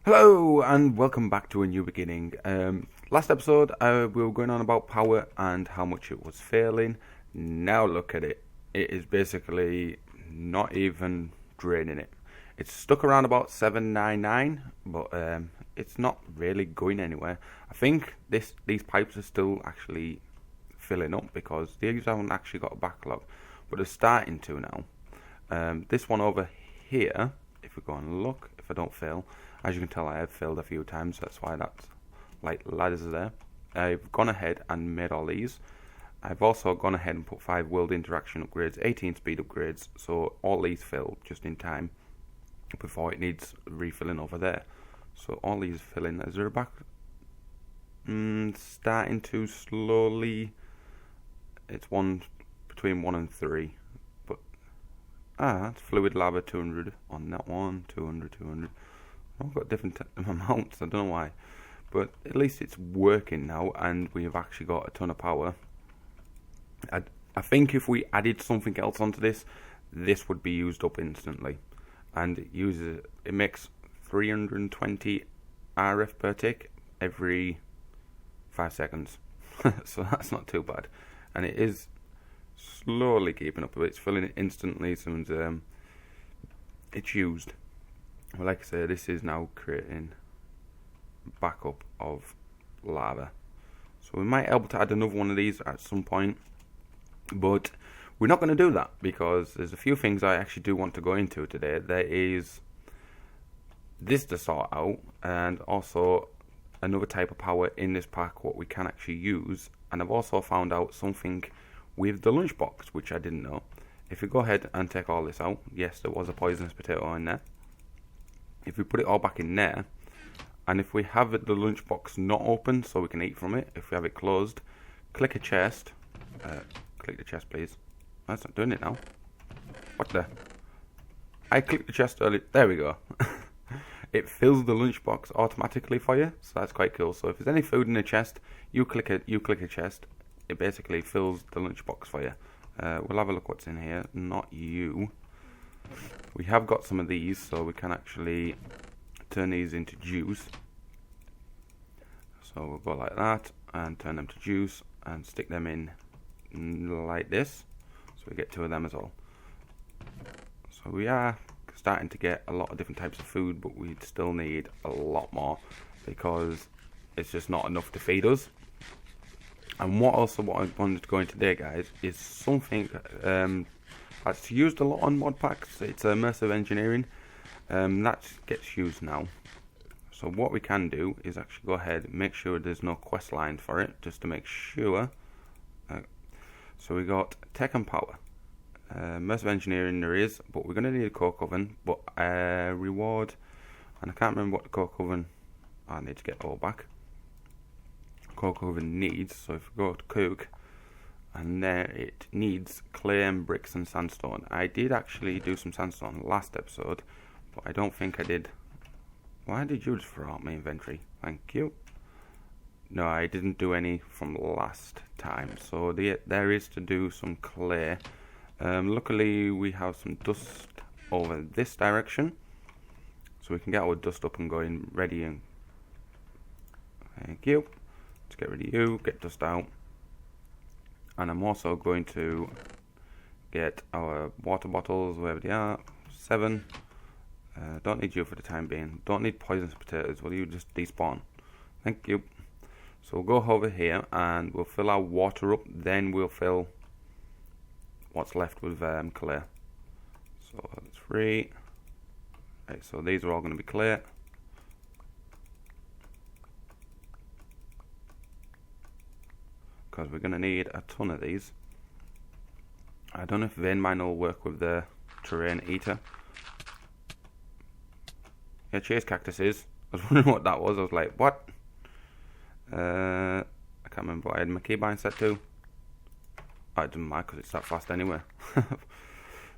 Hello and welcome back to a new beginning. Last episode we were going on about power and how much it was failing. Now look at it. It is basically not even draining it. It's stuck around about 799, but it's not really going anywhere. I think these pipes are still actually filling up because these haven't actually got a backlog, but they're starting to now. This one over here, if we go and look, if I don't fail, as you can tell I have failed a few times, that's why that's like ladders there. I've gone ahead and made all these. I've also gone ahead and put 5 world interaction upgrades, 18 speed upgrades, so all these fill just in time before it needs refilling over there. So all these fill in. Is there a back? Starting to slowly. It's between 1 and 3. But that's fluid lava 200 on that one, 200, 200. I've got different amounts, I don't know why, but at least it's working now and we have actually got a ton of power. I think if we added something else onto this would be used up instantly, and it makes 320 RF per tick every 5 seconds. So that's not too bad, and it is slowly keeping up with it. It's filling it instantly as soon as it's used. Well, like I say, this is now creating backup of lava. So we might be able to add another one of these at some point. But we're not going to do that because there's a few things I actually do want to go into today. There is this to sort out, and also another type of power in this pack what we can actually use. And I've also found out something with the lunchbox, which I didn't know. If we go ahead and take all this out, yes, there was a poisonous potato in there. If we put it all back in there, and if we have the lunchbox not open so we can eat from it, if we have it closed, click a chest. Click the chest, please. That's not doing it now. What the? I clicked the chest earlier. There we go. It fills the lunchbox automatically for you, so that's quite cool. So if there's any food in the chest, you click a chest. It basically fills the lunchbox for you. We'll have a look what's in here. Not you. We have got some of these, so we can actually turn these into juice. So we'll go like that and turn them to juice and stick them in like this. So we get 2 of them as well. So we are starting to get a lot of different types of food, but we still need a lot more because it's just not enough to feed us. And what I wanted to go into today, guys, is something that's used a lot on mod packs. It's immersive engineering. That gets used now. So what we can do is actually go ahead and make sure there's no quest line for it, just to make sure. So we got tech and power. Immersive engineering there is, but we're going to need a coke oven. But reward, and I can't remember what the coke oven. I need to get all back. Coke oven needs. So if we go to cook. And there it needs clay and bricks and sandstone. I did actually do some sandstone last episode, but I don't think I did. Why did you just throw out my inventory? Thank you. No, I didn't do any from last time. So there is to do some clay. Luckily we have some dust over this direction, so we can get our dust up and going ready. And thank you. Let's get rid of you. Get dust out. And I'm also going to get our water bottles, wherever they are. 7. Don't need you for the time being. Don't need poisonous potatoes. Will you just despawn? Thank you. So we'll go over here and we'll fill our water up. Then we'll fill what's left with clay. So that's 3. Right, so these are all going to be clay. Because we're going to need a ton of these. I don't know if vein mine will work with the terrain eater. Yeah, cheers cactuses. I was wondering what that was. I was like, what? I can't remember what I had my keybind set to. Oh, it doesn't matter because it's that fast anyway.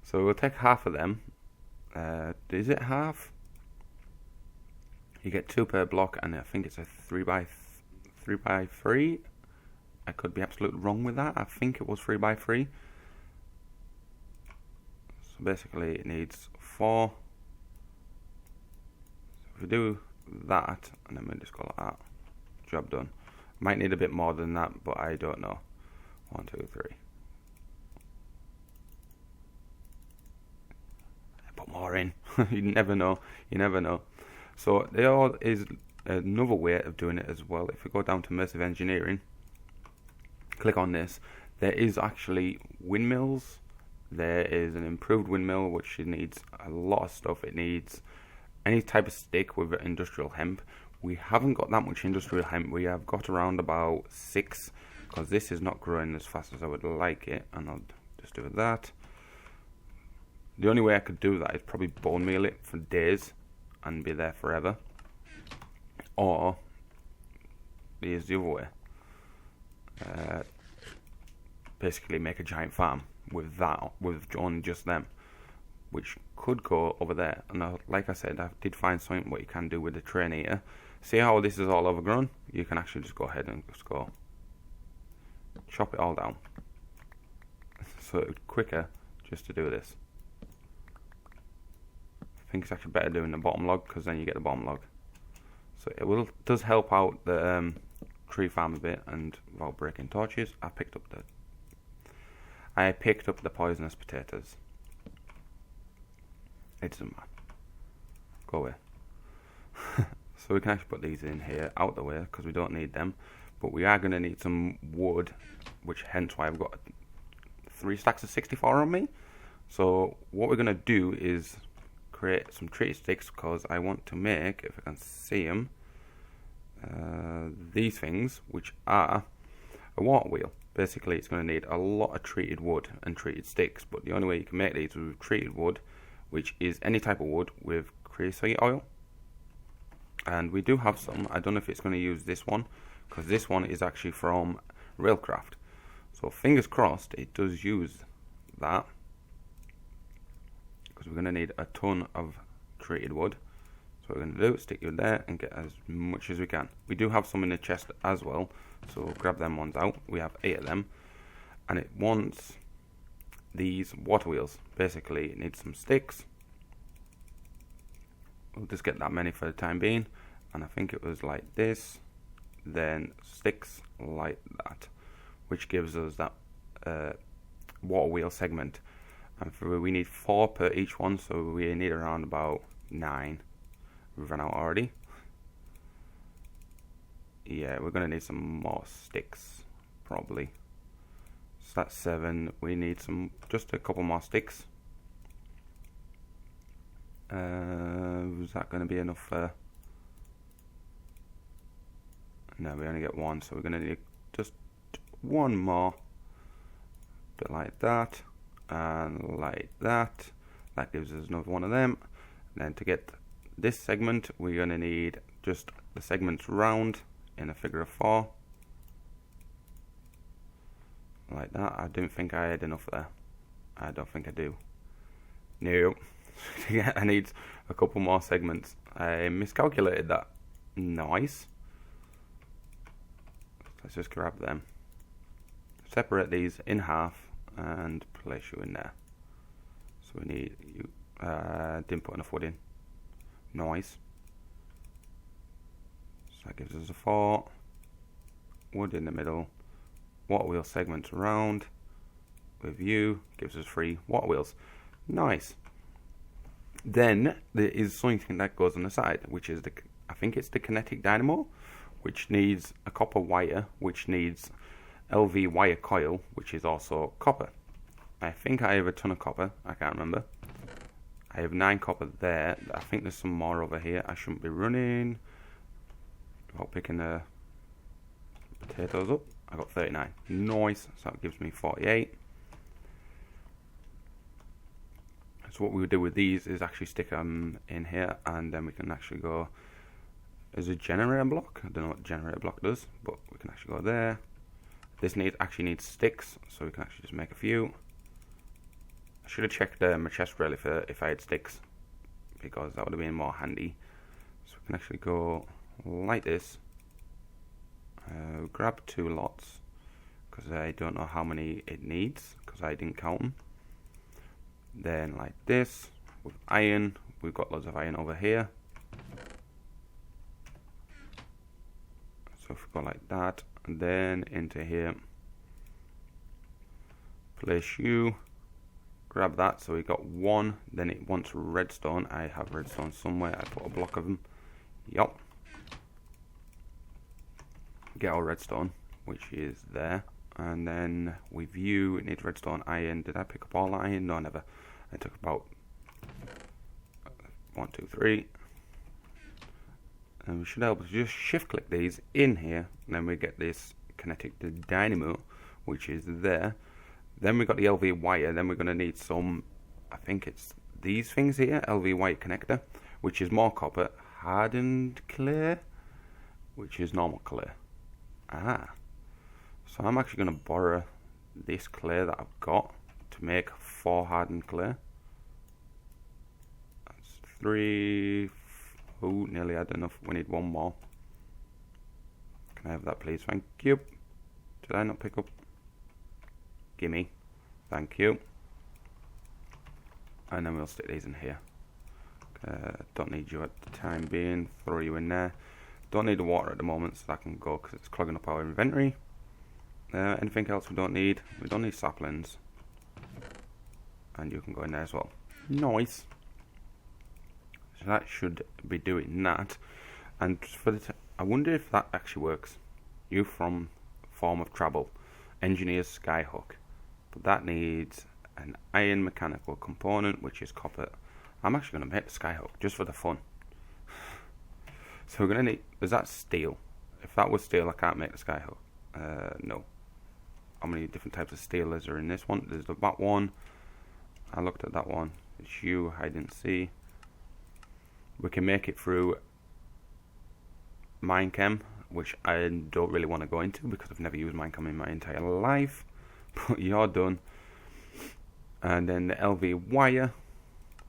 So we'll take half of them. Is it half? You get 2 per block, and I think it's a 3x3. I could be absolutely wrong with that. I think it was 3x3. So basically it needs 4. So if we do that, and then we just go like that. Job done. Might need a bit more than that, but I don't know. 1, 2, 3. Put more in. You never know. You never know. So there is another way of doing it as well. If we go down to Immersive Engineering, click on this. There is actually windmills. There is an improved windmill which needs a lot of stuff. It needs any type of stick with industrial hemp. We haven't got that much industrial hemp. We have got around about 6 because this is not growing as fast as I would like it, and I'll just do that. The only way I could do that is probably bone meal it for days and be there forever, or here's the other way. Basically make a giant farm with that, with just them, which could go over there. And like I said, I did find something what you can do with the train eater. See how this is all overgrown? You can actually just go ahead and just go chop it all down. So it's quicker just to do this. I think it's actually better doing the bottom log because then you get the bottom log. So it does help out the tree farm a bit, and while breaking torches, I picked up the poisonous potatoes. It doesn't matter. Go away. So we can actually put these in here out the way because we don't need them, but we are going to need some wood, which hence why I've got 3 stacks of 64 on me. So what we're going to do is create some tree sticks because I want to make, if I can see them, these things, which are a water wheel. Basically, it's going to need a lot of treated wood and treated sticks, but the only way you can make these is with treated wood, which is any type of wood with creosote oil. And we do have some. I don't know if it's going to use this one, because this one is actually from Railcraft. So fingers crossed it does use that, because we're going to need a ton of treated wood. So what we're going to do is stick you there and get as much as we can. We do have some in the chest as well, so grab them ones out. We have 8 of them, and it wants these water wheels. Basically it needs some sticks. We'll just get that many for the time being, and I think it was like this, then sticks like that, which gives us that water wheel segment. And we need 4 per each one, so we need around about 9. We've run out already. Yeah, we're going to need some more sticks, probably. So that's 7. We need just a couple more sticks. Was that going to be enough for... No, we only get 1, so we're going to need just 1 more. Bit like that, and like that. That gives us another one of them. And then to get this segment, we're going to need just the segments round in a figure of 4. Like that. I don't think I had enough there. I don't think I do. No. I need a couple more segments. I miscalculated that. Nice. Let's just grab them. Separate these in half and place you in there. So we need you. Didn't put enough wood in. Nice. So that gives us a 4. Wood in the middle. Water wheel segments around. With you gives us 3 water wheels. Nice. Then there is something that goes on the side, which is I think it's the kinetic dynamo, which needs a copper wire, which needs LV wire coil, which is also copper. I think I have a ton of copper. I can't remember. I have 9 copper there. I think there's some more over here. I shouldn't be running without picking the potatoes up. I got 39. Nice. So that gives me 48. So what we would do with these is actually stick them in here, and then we can actually go as a generator block. I don't know what a generator block does, but we can actually go there. This actually needs sticks, so we can actually just make a few. I should have checked my chest rail if I had sticks, because that would have been more handy. So we can actually go like this. Grab 2 lots, because I don't know how many it needs, because I didn't count them. Then like this, with iron, we've got loads of iron over here. So if we go like that, and then into here, place you, grab that, so we got one, then it wants redstone. I have redstone somewhere, I put a block of them. Yup. Get our redstone, which is there. And then with you, it needs redstone, iron. Did I pick up all the iron? No, never. I took about 1, 2, 3. And we should be able to just shift click these in here, and then we get this connected to dynamo, which is there. Then we got the LV wire. Then we're going to need some, I think it's these things here, LV wire connector, which is more copper, hardened clay, which is normal clay. So I'm actually going to borrow this clay that I've got to make 4 hardened clay. That's 3. Oh, nearly had enough. We need 1 more. Can I have that, please? Thank you. Did I not pick up? Gimme. Thank you. And then we'll stick these in here. Don't need you at the time being. Throw you in there. Don't need the water at the moment, so that can go because it's clogging up our inventory. Anything else we don't need? We don't need saplings. And you can go in there as well. Nice. So that should be doing that. And for the I wonder if that actually works. You from form of travel. Engineer's skyhook. But that needs an iron mechanical component, which is copper. I'm actually going to make the skyhook just for the fun. So we're going to need... Is that steel? If that was steel, I can't make the skyhook. No. How many different types of steel is there in this one? There's that one. I looked at that one. It's you, I didn't see. We can make it through Minecam, which I don't really want to go into because I've never used Minecam in my entire life. But you're done. And then the LV wire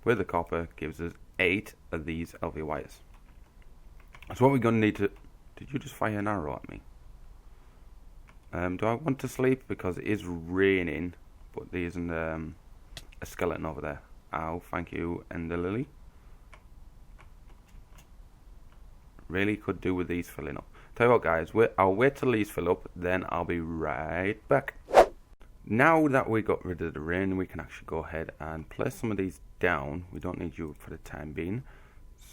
with the copper gives us 8 of these LV wires. So what we're going to need to... Did you just fire an arrow at me? Do I want to sleep? Because it is raining, but there isn't a skeleton over there. Ow, thank you, Ender Lily. Really could do with these filling up. Tell you what, guys, I'll wait till these fill up, then I'll be right back. Now that we got rid of the rain, we can actually go ahead and place some of these down. We don't need you for the time being.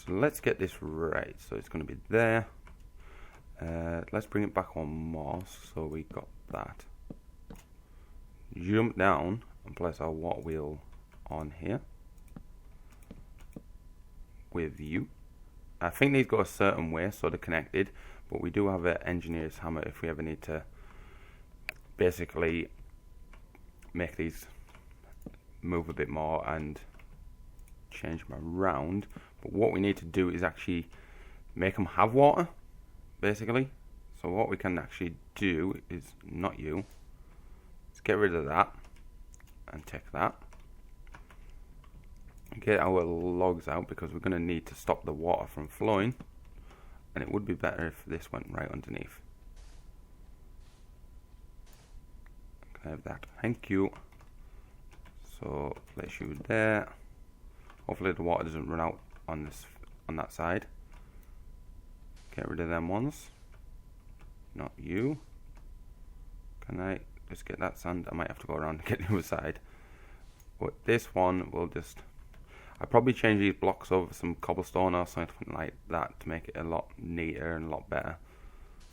So let's get this right. So it's going to be there. Let's bring it back one more. So we got that. Jump down and place our water wheel on here. With you. I think these go a certain way, so they're connected. But we do have an engineer's hammer if we ever need to basically make these move a bit more and change them around. But what we need to do is actually make them have water, basically. So what we can actually do is, not you, let's get rid of that and take that. Get our logs out because we're going to need to stop the water from flowing, and it would be better if this went right underneath. Can I have that? Thank you. So place you there. Hopefully the water doesn't run out on that side. Get rid of them ones. Not you. Can I just get that sand? I might have to go around and get the other side. But this one will just... I'll probably change these blocks over some cobblestone or something like that to make it a lot neater and a lot better.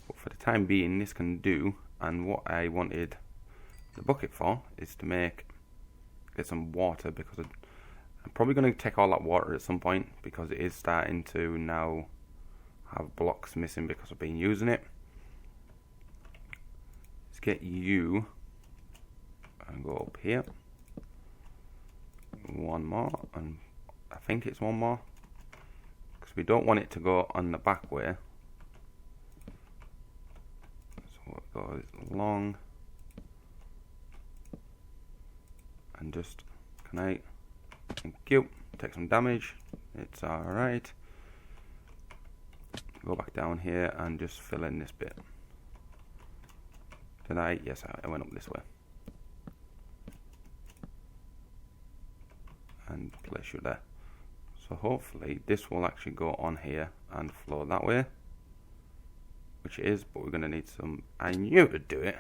But for the time being, this can do. And what I wanted the bucket for is to get some water, because I'm probably going to take all that water at some point because it is starting to now have blocks missing because I've been using it. Let's get you and go up here. One more, and I think it's one more because we don't want it to go on the back way. So it goes long and just, can I, thank you, take some damage, it's alright. Go back down here and just fill in this bit. Did I? Yes, I went up this way. And place you there. So hopefully this will actually go on here and flow that way. which it is, but we're going to need some. I knew it would do it.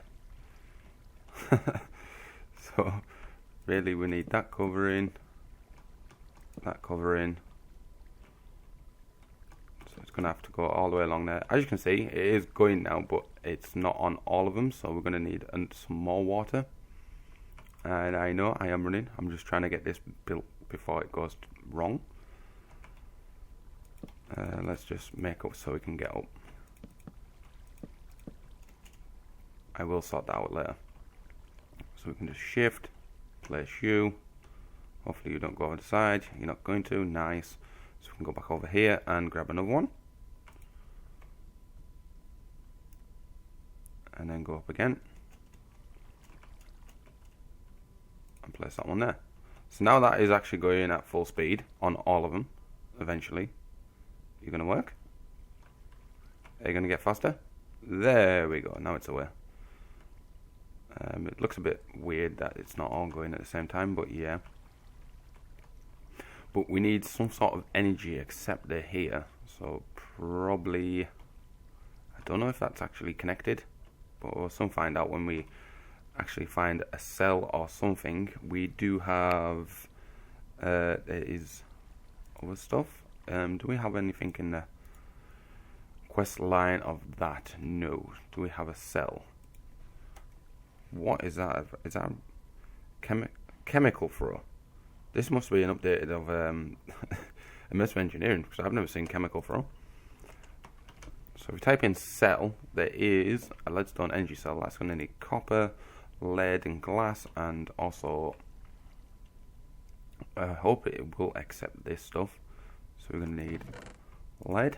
So really we need that covering, that covering. So it's going to have to go all the way along there. As you can see, it is going now, but it's not on all of them, so we're going to need some more water. And I know I am running. I'm just trying to get this built before it goes wrong. Let's just make up so we can get up. I will sort that out later. So we can just shift, place you. Hopefully you don't go over the side. You're not going to. Nice. So we can go back over here and grab another one. And then go up again. And place that one there. So now that is actually going at full speed on all of them. Eventually. You're going to work? Are you going to get faster? There we go. Now it's aware. It looks a bit weird that it's not all going at the same time, but yeah. But we need some sort of energy except they're here. So probably, I don't know if that's actually connected, but we'll soon find out when we actually find a cell or something. We do have, there is other stuff. Do we have anything in the quest line of that? No. Do we have a cell? What is that? Is that chemical throw? This must be an update of Immersive Engineering, because I've never seen chemical throw. So if we type in cell, there is a leadstone energy cell. That's going to need copper, lead and glass, and also I hope it will accept this stuff. So we're going to need lead.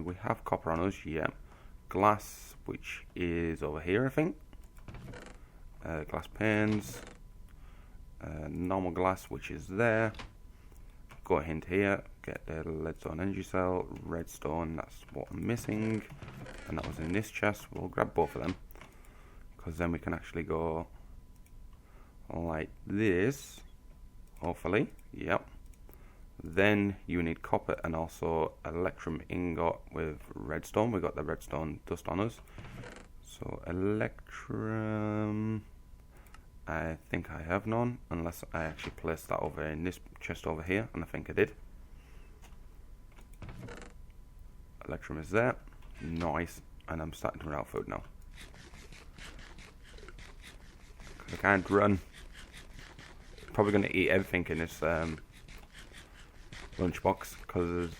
We have copper on us, yeah. Glass, which is over here, I think. Glass panes. Normal glass, which is there. Go a hint here. Get the leadstone energy cell. Redstone, that's what I'm missing. And that was in this chest. We'll grab both of them, because then we can actually go like this. Hopefully, yep. Then you need copper and also electrum ingot with redstone. We got the redstone dust on us. So electrum, I think I have none, unless I actually placed that over in this chest over here, and I think I did. Electrum is there. Nice. And I'm starting to run out of food now. I can't run. Probably going to eat everything in this lunchbox, because there's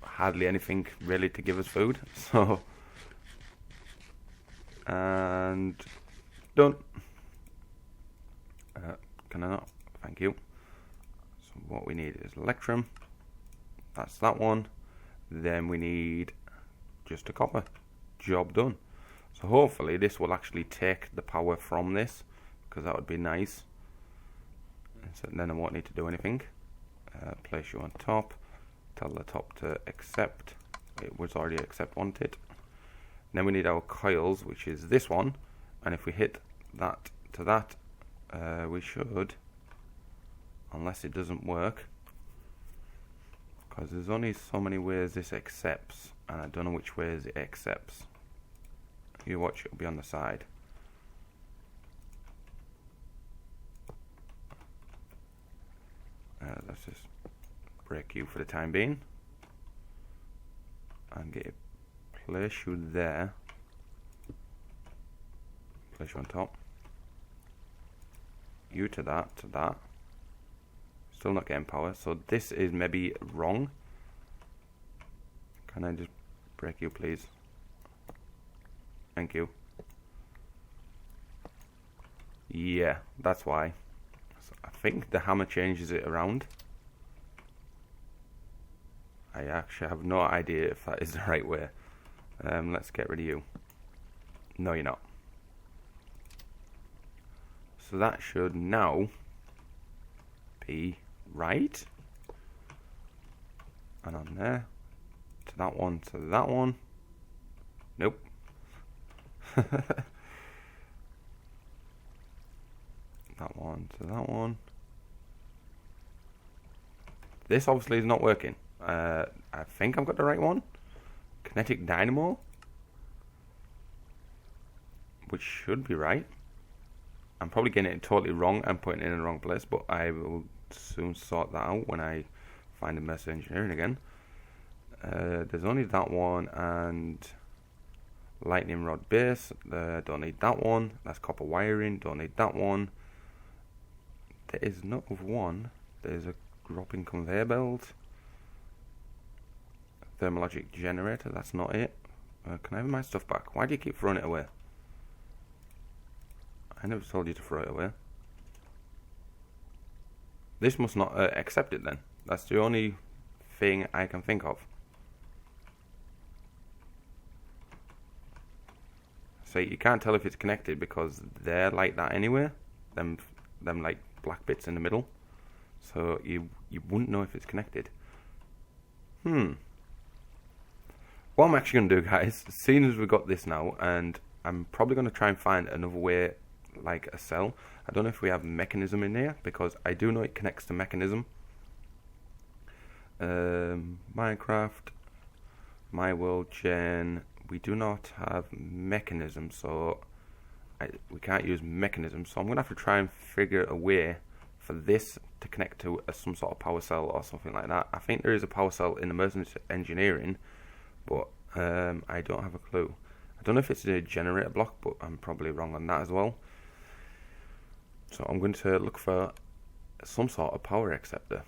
hardly anything really to give us food. So, and done. Can I not? Thank you. So what we need is electrum. That's that one. Then we need just a copper. Job done. So hopefully this will actually take the power from this, because that would be nice. So then I won't need to do anything. Place you on top. Tell the top to accept. It was already accept wanted. Then we need our coils, which is this one. And if we hit that to that, we should, unless it doesn't work, because there's only so many ways this accepts, and I don't know which ways it accepts. You watch, it'll be on the side. Let's just break you for the time being and get a place you there, place you on top, you to that, still not getting power. So this is maybe wrong. Can I just break you, please? Thank you. Yeah, that's why. So I think the hammer changes it around. I actually have no idea if that is the right way. Let's get rid of you. No, you're not. So that should now be right. And on there. To that one, to that one. Nope. That one to that one. This obviously is not working. I think I've got the right one. Kinetic dynamo, which should be right. I'm probably getting it totally wrong and putting it in the wrong place, but I will soon sort that out when I find Immersive Engineering again. There's only that one and lightning rod base. Don't need that one. That's copper wiring. Don't need that one. There is not of one. There's a dropping conveyor belt. Thermologic generator. That's not it. Can I have my stuff back? Why do you keep throwing it away? I never told you to throw it away. This must not accept it then. That's the only thing I can think of. So you can't tell if it's connected because they're like that anyway. Them like black bits in the middle. So you wouldn't know if it's connected. What I'm actually going to do, guys, as soon as we've got this now, and I'm probably going to try and find another way, like a cell. I don't know if we have mechanism in here, because I do know it connects to mechanism. Minecraft, my world gen, we do not have mechanism, so we can't use mechanism, so I'm going to have to try and figure a way for this to connect to some sort of power cell or something like that. I think there is a power cell in Immersive Engineering, but I don't have a clue. I don't know if it's a generator block, but I'm probably wrong on that as well. So I'm going to look for some sort of power acceptor,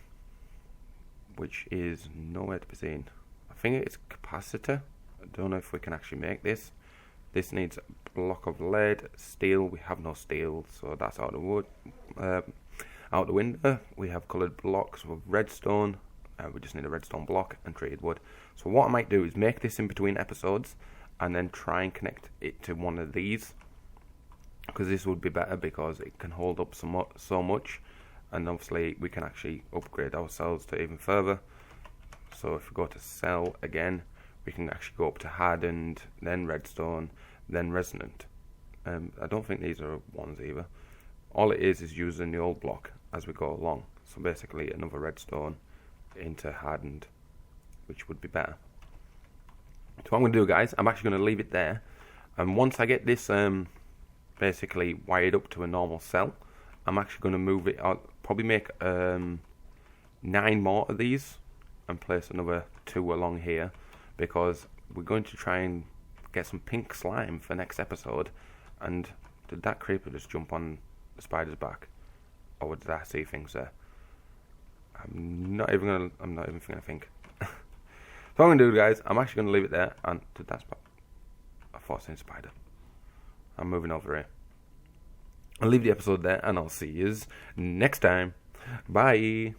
which is nowhere to be seen. I think it's capacitor. I don't know if we can actually make this. This needs a block of lead, steel. We have no steel, so that's out of the wood. Out the window, we have coloured blocks with redstone. We just need a redstone block and treated wood. So what I might do is make this in between episodes and then try and connect it to one of these, because this would be better because it can hold up so much, and obviously we can actually upgrade ourselves to even further. So if we go to cell again, we can actually go up to hardened, then redstone, then resonant. I don't think these are ones either. All it is using the old block as we go along. So basically another redstone into hardened, which would be better. So what I'm going to do, guys, I'm actually going to leave it there, and once I get this basically wired up to a normal cell, I'm actually going to move it out, probably make 9 more of these and place another 2 along here, because we're going to try and get some pink slime for next episode. And did that creeper just jump on the spider's back, or did I see things there? I'm not even gonna think. So what I'm gonna do, guys, I'm actually gonna leave it there. And did that I thought I seen a spider. I'm moving over here. I'll leave the episode there, and I'll see you next time. Bye.